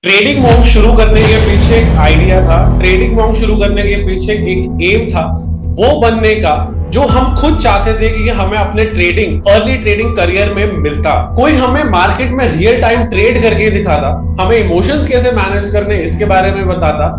Trading monk शुरू करने के पीछे एक आइडिया था। ट्रेडिंग मॉन्क शुरू करने के पीछे एक एम था, वो बनने का जो हम खुद चाहते थे कि हमें अपने ट्रेडिंग अर्ली ट्रेडिंग करियर में मिलता। कोई हमें मार्केट में रियल टाइम ट्रेड करके दिखाता, हमें इमोशंस कैसे मैनेज करने इसके बारे में बताता,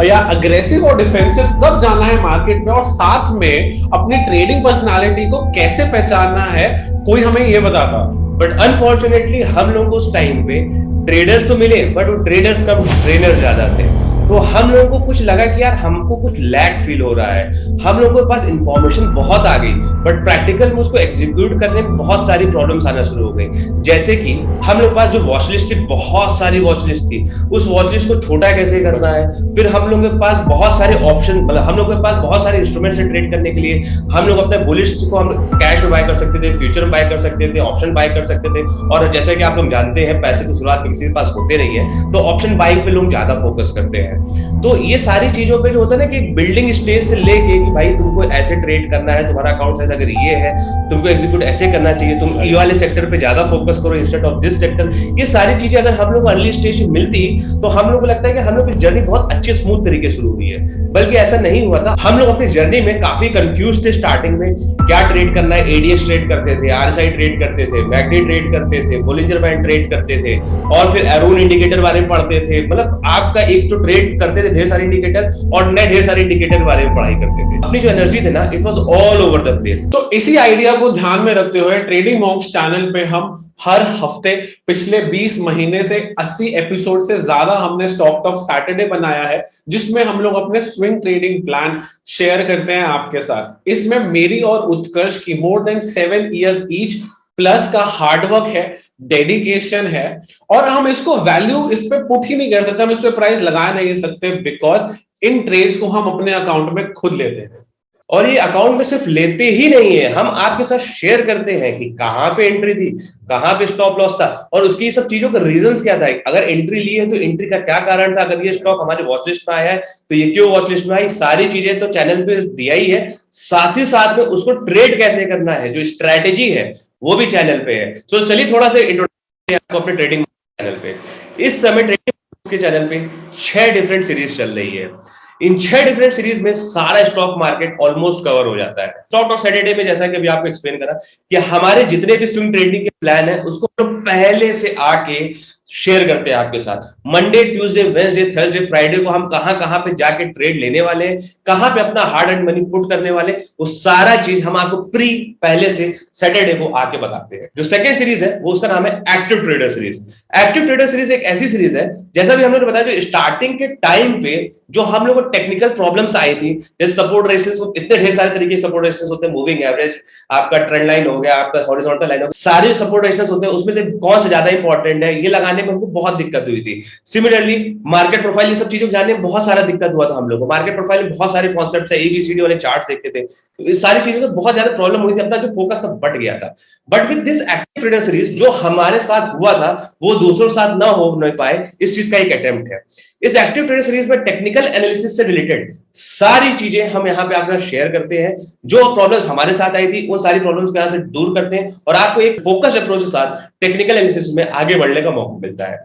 या अग्रेसिव और डिफेंसिव कब जाना है मार्केट में, और साथ में अपनी ट्रेडिंग पर्सनालिटी को कैसे पहचानना है कोई हमें ये बताता। बट अनफॉर्चुनेटली हम लोग को उस टाइम पे ट्रेडर्स तो मिले, बट वो ट्रेडर्स कम ट्रेनर ज्यादा थे। तो हम लोगों को कुछ लगा कि यार हमको कुछ लैक फील हो रहा है। हम लोगों के पास इंफॉर्मेशन बहुत आ गई, बट प्रैक्टिकल में उसको एग्जीक्यूट करने में बहुत सारी प्रॉब्लम्स आना शुरू हो गई। जैसे कि हम लोग के पास जो वॉच लिस्ट थी, बहुत सारी वॉच लिस्ट थी, उस वॉच लिस्ट को छोटा कैसे करना है। फिर हम लोग के पास बहुत सारे ऑप्शन, मतलब हम लोग के पास बहुत सारे इंस्ट्रूमेंट्स हैं ट्रेड करने के लिए। हम लोग अपने बुलिश को हम कैश में बाय कर सकते थे, फ्यूचर में बाय कर सकते थे, ऑप्शन बाय कर सकते थे। और जैसे कि आप लोग जानते हैं, पैसे की शुरुआत किसी के पास होते नहीं है, तो ऑप्शन बाइंग पे लोग ज्यादा फोकस करते हैं। तो ये सारी चीजों पे जो होता है ना कि बिल्डिंग स्टेज से लेके कि भाई तुमको ऐसे ट्रेड करना है, तुम्हारा अकाउंट साइज अगर ये है, तुमको एग्जीक्यूट ऐसे करना चाहिए, तुम ई वाले सेक्टर पे ज्यादा फोकस करो इंस्टेड ऑफ दिस सेक्टर। ये सारी चीजें अगर हम लोग अर्ली स्टेज में मिलती तो हम लोग को लगता है कि हम लोग की जर्नी बहुत अच्छे स्मूथ तरीके से शुरू हुई है। बल्कि ऐसा नहीं हुआ था। हम लोग अपनी जर्नी में काफी कंफ्यूज थे स्टार्टिंग में, क्या ट्रेड करना है। एडीएक्स ट्रेड करते थे, आरएसआई ट्रेड करते थे, मैकडी ट्रेड करते थे, बोलिंजर बैंड ट्रेड करते थे, और फिर एरोन इंडिकेटर बारे में पढ़ते थे। मतलब आपका एक तो ट्रेड करते थे ढेर सारे इंडिकेटर, और नए ढेर सारे इंडिकेटर बारे में पढ़ाई करते थे। अपनी जो एनर्जी थी ना, it was all over the place. तो इसी आइडिया को ध्यान में रखते हुए ट्रेडिंग मॉन्क्स चैनल पे हम हर हफ्ते पिछले 20 महीने से 80 एपिसोड से ज्यादा हमने स्टॉक टॉक सैटरडे बनाया है, जिसमें हम लोग अपने स्विंग ट्रेडिंग प्लान शेयर करते हैं आपके साथ। इसमें मेरी और उत्कर्ष की more than 7 years each plus का हार्डवर्क है, डेडिकेशन है, और हम इसको वैल्यू इस पे पुट ही नहीं कर सकते, हम इस पे प्राइस लगा नहीं सकते, बिकॉज इन ट्रेड्स को हम अपने अकाउंट में खुद लेते हैं। और ये अकाउंट में सिर्फ लेते ही नहीं है, हम आपके साथ शेयर करते हैं कि कहां पे एंट्री थी, कहां पे स्टॉप लॉस था, और उसकी सब चीजों का रीजंस क्या था। अगर एंट्री ली है तो एंट्री का क्या कारण था, अगर ये स्टॉक हमारे वॉच लिस्ट में आया है तो ये क्यों वॉच लिस्ट में आई। सारी चीजें तो चैनल पे दिया ही है, साथ ही साथ में उसको ट्रेड कैसे करना है, जो स्ट्रैटेजी है वो भी चैनल पे है। सो चलिए थोड़ा सा इंट्रोडक्शन आपको अपने ट्रेडिंग चैनल पे। इस समय ट्रेडिंग के चैनल पे 6 डिफरेंट सीरीज चल रही है। इन 6 डिफरेंट सीरीज में सारा स्टॉक मार्केट ऑलमोस्ट कवर हो जाता है। स्टॉक टॉक सैटरडे में जैसा कि अभी आपको एक्सप्लेन करा कि हमारे जितने भी स्विंग ट्रेडिंग के प्लान है उसको हम पहले से आके शेयर करते हैं आपके साथ। Monday, Tuesday, Wednesday, Thursday, Friday को हम कहां कहां पे जाके ट्रेड लेने वाले हैं, कहां पे अपना हार्ड एंड मनी पुट करने वाले, वो सारा चीज हम आपको पहले से सैटरडे को आके बताते हैं। जो सेकंड सीरीज है वो उसका नाम है active trader series. Active trader series एक ऐसी सीरीज है, जैसा भी हम लोगों ने बताया, जो स्टार्टिंग के टाइम पे जो हम लोगों को टेक्निकल प्रॉब्लम्स आई थी, जैसे सपोर्ट रेजिस्टेंस, इतने ढेर सारे तरीके के सपोर्ट रेजिस्टेंस होते हैं। मूविंग एवरेज, आपका ट्रेंड लाइन हो गया, आपका हॉरिजॉन्टल लाइन हो गया, सारे सपोर्ट रेजिस्टेंस होते हैं, उसमें से कौन सा ज्यादा इंपॉर्टेंट है ये लगाने में हमको बहुत दिक्कत हुई थी। सिमिलरली मार्केट प्रोफाइल, ये सब चीजों को जानने में बहुत सारा दिक्कत हुआ था हम लोग को। मार्केट प्रोफाइल में बहुत सारे कॉन्सेप्ट्स है, एबीसीडी वाले चार्ट्स देखते थे, तो इस सारी चीजों से बहुत ज्यादा प्रॉब्लम हुई थी, अपना जो फोकस था बट गया था। But with this active trader series जो हमारे साथ हुआ था, वो दूसरों के साथ ना हो नहीं पाए, इस चीज का एक अटेम्प्ट है। इस एक्टिव ट्रेडर सीरीज में टेक्निकल एनालिसिस से रिलेटेड सारी चीजें हम यहाँ पे आपके साथ शेयर करते हैं। जो प्रॉब्लम्स हमारे साथ आई थी वो सारी प्रॉब्लम्स को यहाँ से दूर करते हैं, और आपको एक फोकस अप्रोच के साथ टेक्निकल एनालिसिस में आगे बढ़ने का मौका मिलता है।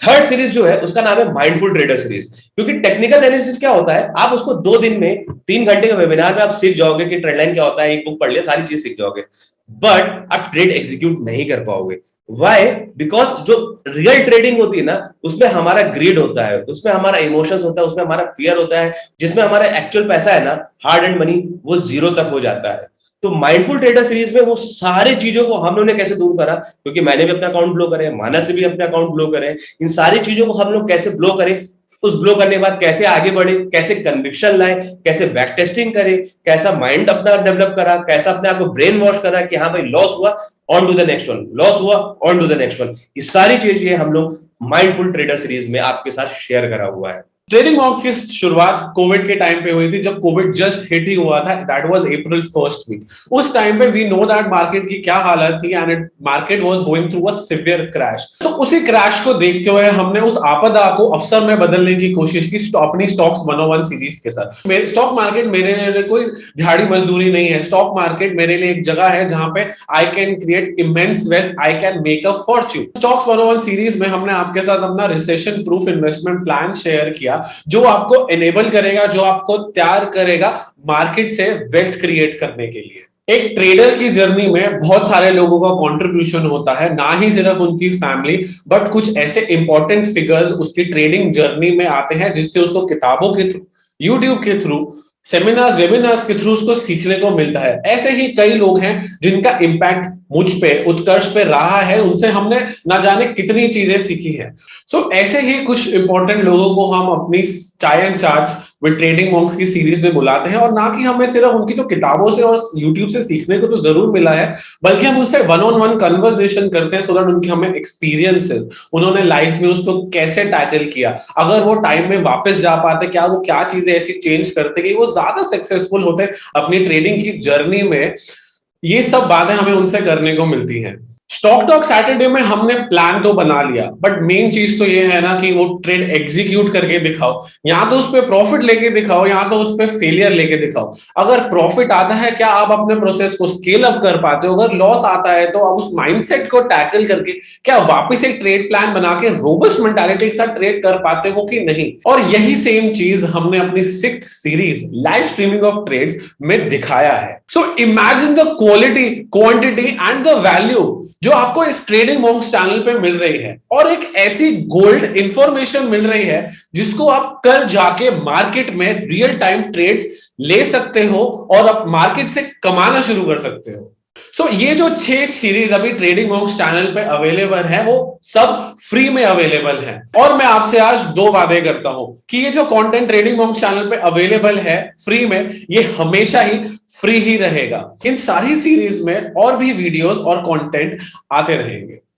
थर्ड सीरीज जो है उसका नाम है माइंडफुल ट्रेडर सीरीज। क्योंकि टेक्निकल एनालिसिस क्या होता है, आप उसको 2 दिन में 3 घंटे के वेबिनार में आप सीख जाओगे कि ट्रेंड लाइन क्या होता है, एक बुक पढ़ लिया सारी चीज सीख जाओगे, बट आप ट्रेड एग्जीक्यूट नहीं कर पाओगे। वाई? बिकॉज जो रियल ट्रेडिंग होती है ना, उसमें हमारा ग्रीड होता है, उसमें हमारा इमोशंस होता है, उसमें हमारा फियर होता है, जिसमें हमारा एक्चुअल पैसा है ना, हार्ड एंड मनी, वो 0 तक हो जाता है। तो माइंडफुल ट्रेडर सीरीज में वो सारी चीजों को हम लोगों ने कैसे दूर करा, क्योंकि मैंने भी अपना अकाउंट ब्लो करे, मानस ने भी अपना अकाउंट ब्लो करे, इन सारी चीजों को हम लोग कैसे ब्लो करें, उस ब्लो करने के बाद कैसे आगे बढ़े, कैसे कन्विक्शन लाए, कैसे बैक टेस्टिंग करे, कैसा माइंड अपना डेवलप करा, कैसा अपने आप को ब्रेन वॉश करा कि हाँ भाई लॉस हुआ, on to the next one, loss हुआ, on to the next one. ये सारी चीजें हम लोग माइंडफुल ट्रेडर सीरीज में आपके साथ शेयर करा हुआ है। ट्रेडिंग मॉक्स की शुरुआत कोविड के टाइम पे हुई थी, जब कोविड जस्ट हिट ही हुआ था। That was April first week. उस टाइम पे वी नो दैट मार्केट की क्या हालत थी, and market was going through a severe crash. तो उसी क्रैश को देखते हुए हमने उस आपदा को अवसर में बदलने की कोशिश की अपनी स्टॉक्स 101 सीरीज के साथ। मेरे स्टॉक मार्केट मेरे लिए कोई दिहाड़ी मजदूरी नहीं है। स्टॉक मार्केट मेरे लिए एक जगह है जहां पे I can create immense wealth, I can make a Fortune. Stocks 101 series में हमने आपके साथ अपना recession proof investment plan share किया, जो आपको एनेबल करेगा, जो आपको तैयार करेगा मार्केट से वेल्थ क्रिएट करने के लिए। एक ट्रेडर की जर्नी में बहुत सारे लोगों का कंट्रीब्यूशन होता है, ना ही सिर्फ उनकी फैमिली, बट कुछ ऐसे इंपॉर्टेंट फिगर्स उसकी ट्रेडिंग जर्नी में आते हैं जिससे उसको किताबों के थ्रू, यूट्यूब के थ्रू, सेमिनार्स वेबिनार्स के थ्रू उसको सीखने को मिलता है। ऐसे ही कई लोग हैं जिनका इंपैक्ट मुझ पे, उत्कर्ष पे रहा है, उनसे हमने ना जाने कितनी चीजें सीखी है। सो ऐसे ही कुछ इंपॉर्टेंट लोगों को हम अपनी चाय and charts with trading Monks की सीरीज में बुलाते हैं, और ना कि हमें सिर्फ उनकी जो किताबों से और यूट्यूब से सीखने को तो जरूर मिला है, बल्कि हम उनसे वन ऑन वन कन्वर्सेशन करते हैं, सो दैट उनकी हमें एक्सपीरियंसेस, उन्होंने लाइफ में उसको कैसे टैकल किया, अगर वो टाइम में वापस जा पाते, क्या वो क्या चीजें ऐसी चेंज करते कि वो ज्यादा सक्सेसफुल होते अपनी ट्रेडिंग की जर्नी में। ये सब बातें हमें उनसे करने को मिलती हैं। स्टॉक टॉक सैटरडे में हमने प्लान तो बना लिया, बट मेन चीज तो ये है ना कि वो ट्रेड एग्जीक्यूट करके दिखाओ। या तो उस पर प्रॉफिट लेके दिखाओ, या तो उस पर फेलियर लेके दिखाओ। अगर प्रॉफिट आता है, क्या आप अपने प्रोसेस को स्केल अप कर पाते हो? अगर लॉस आता है, तो आप उस माइंडसेट को टैकल करके क्या वापस एक ट्रेड प्लान बना के रोबस्ट मेंटालिटी के साथ ट्रेड कर पाते हो कि नहीं? और यही सेम चीज हमने अपनी 6th series live streaming of trades में दिखाया है। So imagine the quality, quantity and the value जो आपको इस ट्रेडिंग मॉन्क्स चैनल पे मिल रही है, और एक ऐसी गोल्ड इंफॉर्मेशन मिल रही है जिसको आप कल जाके मार्केट में रियल टाइम ट्रेड्स ले सकते हो और आप मार्केट से कमाना शुरू कर सकते हो। सो ये जो 6 सीरीज अभी ट्रेडिंग मॉन्क्स चैनल पे अवेलेबल है, वो सब फ्री में अवेलेबल है। और मैं आपसे आज 2 वादे करता हूं कि ये जो कंटेंट ट्रेडिंग मॉन्क्स चैनल पे अवेलेबल है फ्री में, ये हमेशा ही फ्री ही रहेगा। इन सारी सीरीज में और भी वीडियोस और कंटेंट आते रहेंगे।